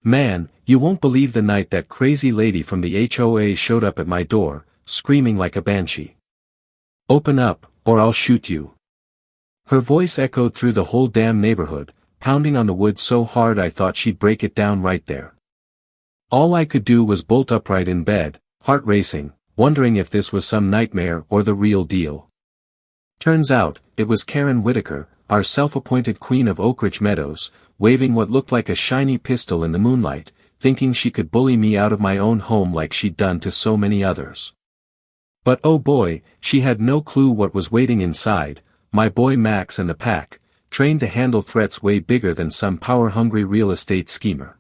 Man, you won't believe the night that crazy lady from the HOA showed up at my door, screaming like a banshee. Open up, or I'll shoot you. Her voice echoed through the whole damn neighborhood, pounding on the wood so hard I thought she'd break it down right there. All I could do was bolt upright in bed, heart racing, wondering if this was some nightmare or the real deal. Turns out, it was Karen Whitaker, our self-appointed queen of Oakridge Meadows, waving what looked like a shiny pistol in the moonlight, thinking she could bully me out of my own home like she'd done to so many others. But oh boy, she had no clue what was waiting inside, my boy Max and the pack, trained to handle threats way bigger than some power-hungry real estate schemer.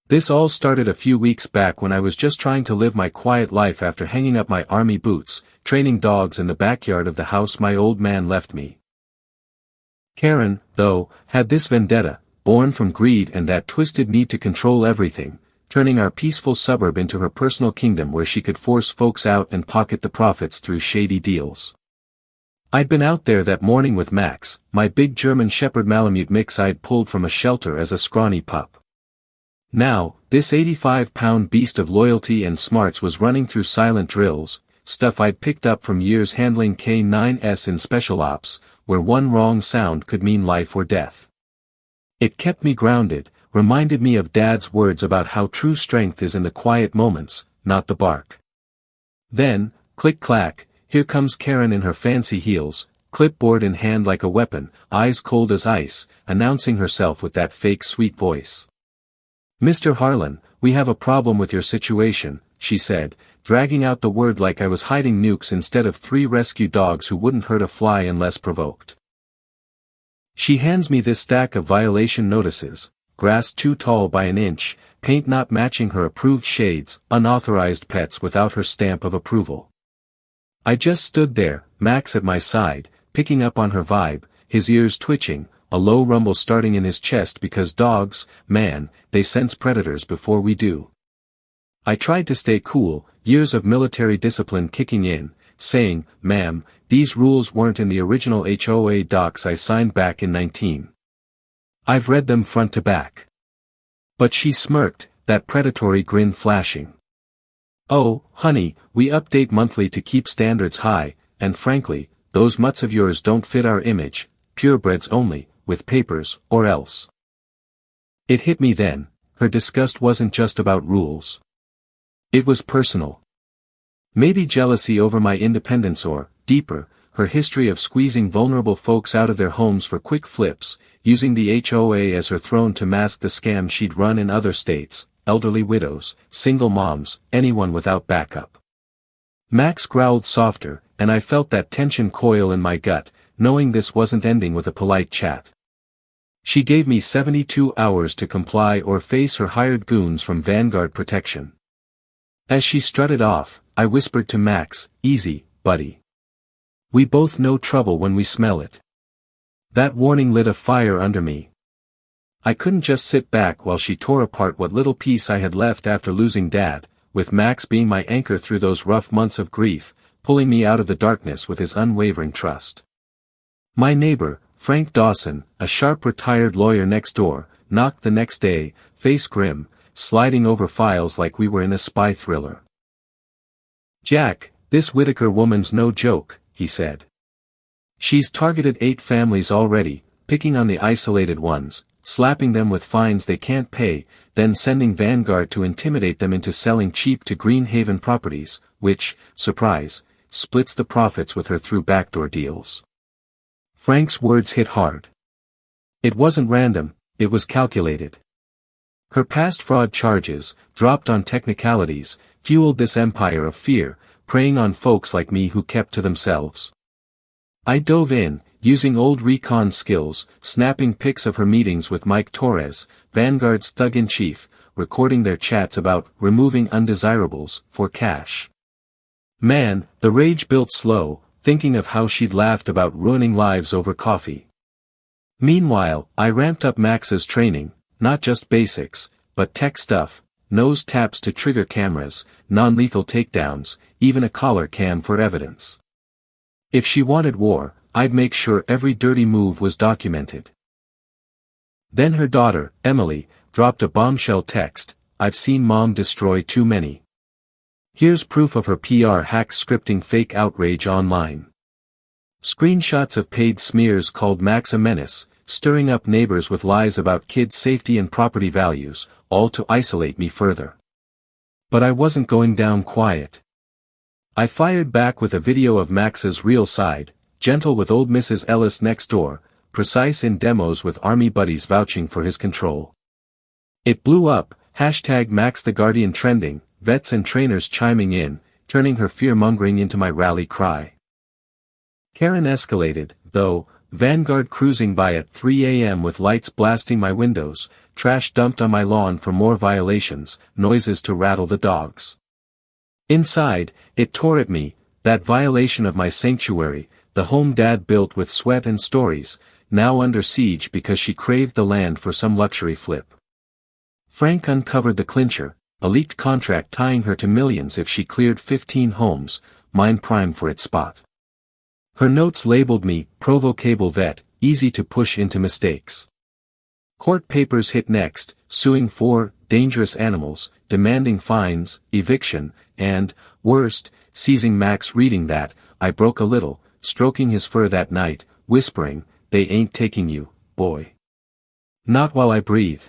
This all started a few weeks back when I was just trying to live my quiet life after hanging up my army boots, training dogs in the backyard of the house my old man left me. Karen, though, had this vendetta, born from greed and that twisted need to control everything, turning our peaceful suburb into her personal kingdom where she could force folks out and pocket the profits through shady deals. I'd been out there that morning with Max, my big German Shepherd-Malamute mix I'd pulled from a shelter as a scrawny pup. Now, this 85-pound beast of loyalty and smarts was running through silent drills, stuff I'd picked up from years handling K-9s in special ops, where one wrong sound could mean life or death. It kept me grounded, reminded me of Dad's words about how true strength is in the quiet moments, not the bark. Then, click-clack, here comes Karen in her fancy heels, clipboard in hand like a weapon, eyes cold as ice, announcing herself with that fake sweet voice. "Mr. Harlan, we have a problem with your situation," she said, dragging out the word like I was hiding nukes instead of 3 rescue dogs who wouldn't hurt a fly unless provoked. She hands me this stack of violation notices, grass too tall by an inch, paint not matching her approved shades, unauthorized pets without her stamp of approval. I just stood there, Max at my side, picking up on her vibe, his ears twitching, a low rumble starting in his chest because dogs, man, they sense predators before we do. I tried to stay cool, years of military discipline kicking in, saying, "Ma'am, these rules weren't in the original HOA docs I signed back in 19. I've read them front to back." But she smirked, that predatory grin flashing. "Oh, honey, we update monthly to keep standards high, and frankly, those mutts of yours don't fit our image, purebreds only, with papers, or else." It hit me then, her disgust wasn't just about rules. It was personal. Maybe jealousy over my independence or, deeper, her history of squeezing vulnerable folks out of their homes for quick flips, using the HOA as her throne to mask the scam she'd run in other states, elderly widows, single moms, anyone without backup. Max growled softer, and I felt that tension coil in my gut, knowing this wasn't ending with a polite chat. She gave me 72 hours to comply or face her hired goons from Vanguard Protection. As she strutted off, I whispered to Max, "Easy, buddy. We both know trouble when we smell it." That warning lit a fire under me. I couldn't just sit back while she tore apart what little peace I had left after losing Dad, with Max being my anchor through those rough months of grief, pulling me out of the darkness with his unwavering trust. My neighbor, Frank Dawson, a sharp retired lawyer next door, knocked the next day, face grim, sliding over files like we were in a spy thriller. "Jack, this Whitaker woman's no joke," he said. "She's targeted 8 families already, picking on the isolated ones, slapping them with fines they can't pay, then sending Vanguard to intimidate them into selling cheap to Green Haven properties, which, surprise, splits the profits with her through backdoor deals." Frank's words hit hard. It wasn't random, it was calculated. Her past fraud charges, dropped on technicalities, fueled this empire of fear, preying on folks like me who kept to themselves. I dove in, using old recon skills, snapping pics of her meetings with Mike Torres, Vanguard's thug-in-chief, recording their chats about removing undesirables for cash. Man, the rage built slow, thinking of how she'd laughed about ruining lives over coffee. Meanwhile, I ramped up Max's training, not just basics, but tech stuff, nose taps to trigger cameras, non-lethal takedowns, even a collar cam for evidence. If she wanted war, I'd make sure every dirty move was documented. Then her daughter, Emily, dropped a bombshell text, "I've seen mom destroy too many. Here's proof of her PR hack scripting fake outrage online." Screenshots of paid smears called Max a menace, stirring up neighbors with lies about kids' safety and property values, all to isolate me further. But I wasn't going down quiet. I fired back with a video of Max's real side, gentle with old Mrs. Ellis next door, precise in demos with army buddies vouching for his control. It blew up, hashtag Max the Guardian trending, vets and trainers chiming in, turning her fear-mongering into my rally cry. Karen escalated, though, Vanguard cruising by at 3 a.m. with lights blasting my windows, trash dumped on my lawn for more violations, noises to rattle the dogs. Inside, it tore at me, that violation of my sanctuary, the home Dad built with sweat and stories, now under siege because she craved the land for some luxury flip. Frank uncovered the clincher, a leaked contract tying her to millions if she cleared 15 homes, mine prime for its spot. Her notes labeled me, provocable vet, easy to push into mistakes. Court papers hit next, suing for dangerous animals, demanding fines, eviction, and, worst, seizing Max reading that. I broke a little, stroking his fur that night, whispering, "They ain't taking you, boy. Not while I breathe."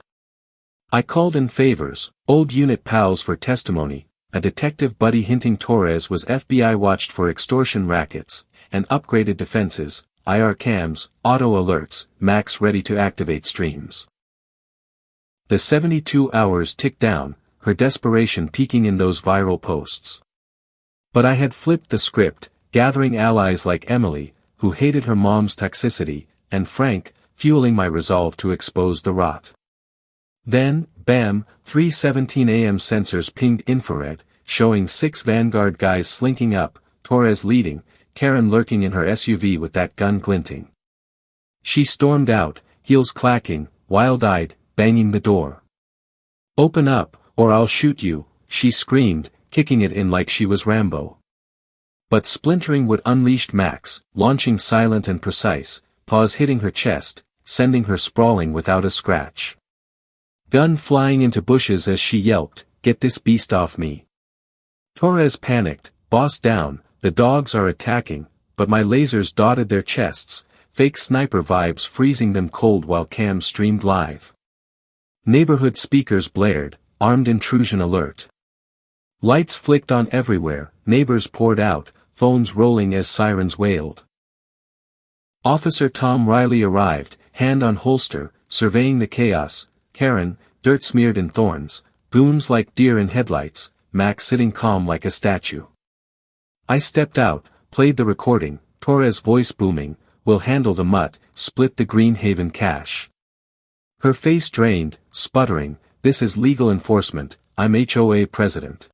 I called in favors, old unit pals for testimony, a detective buddy hinting Torres was FBI watched for extortion rackets, and upgraded defenses, IR cams, auto alerts, Max ready to activate streams. The 72 hours ticked down, her desperation peaking in those viral posts. But I had flipped the script, gathering allies like Emily, who hated her mom's toxicity, and Frank, fueling my resolve to expose the rot. Then, bam, 3:17 a.m. sensors pinged infrared, showing 6 Vanguard guys slinking up, Torres leading, Karen lurking in her SUV with that gun glinting. She stormed out, heels clacking, wild-eyed, banging the door. "Open up, or I'll shoot you," she screamed, kicking it in like she was Rambo. But splintering wood unleashed Max, launching silent and precise, paws hitting her chest, sending her sprawling without a scratch. Gun flying into bushes as she yelped, "Get this beast off me." Torres panicked, boss down, the dogs are attacking, but my lasers dotted their chests, fake sniper vibes freezing them cold while cams streamed live. Neighborhood speakers blared, armed intrusion alert. Lights flicked on everywhere, neighbors poured out, phones rolling as sirens wailed. Officer Tom Riley arrived, hand on holster, surveying the chaos, Karen, dirt smeared in thorns, goons like deer in headlights, Max sitting calm like a statue. I stepped out, played the recording, Torres' voice booming, "We'll handle the mutt, split the Green Haven cash." Her face drained, sputtering, "This is legal enforcement, I'm HOA president."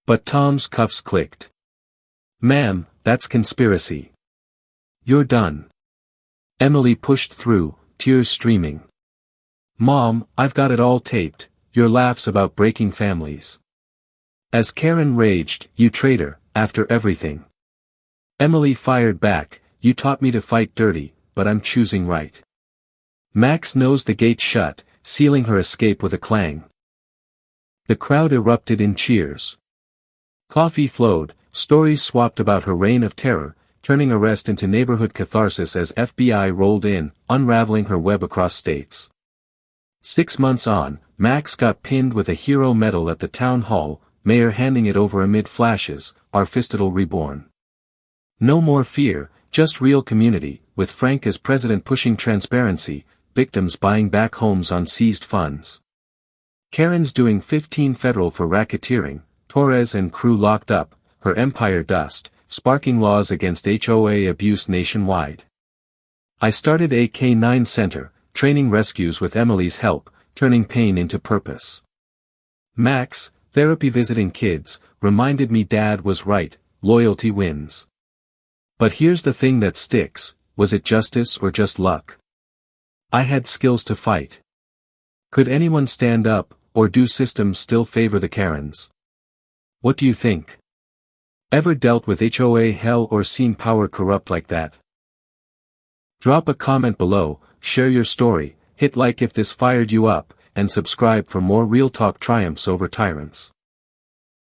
But Tom's cuffs clicked. "Ma'am, that's conspiracy. You're done." Emily pushed through, tears streaming. "Mom, I've got it all taped, your laughs about breaking families." As Karen raged, "You traitor, after everything." Emily fired back, "You taught me to fight dirty, but I'm choosing right." Max nosed the gate shut, sealing her escape with a clang. The crowd erupted in cheers. Coffee flowed, stories swapped about her reign of terror, turning arrest into neighborhood catharsis as FBI rolled in, unraveling her web across states. 6 months on, Max got pinned with a hero medal at the town hall, mayor handing it over amid flashes, our fistidal reborn. No more fear, just real community, with Frank as president pushing transparency, victims buying back homes on seized funds. Karen's doing 15 federal for racketeering, Torres and crew locked up, her empire dust, sparking laws against HOA abuse nationwide. I started a K-9 center, training rescues with Emily's help, turning pain into purpose. Max, therapy visiting kids, reminded me Dad was right, loyalty wins. But here's the thing that sticks, was it justice or just luck? I had skills to fight. Could anyone stand up, or do systems still favor the Karens? What do you think? Ever dealt with HOA hell or seen power corrupt like that? Drop a comment below, share your story, hit like if this fired you up, and subscribe for more real talk triumphs over tyrants.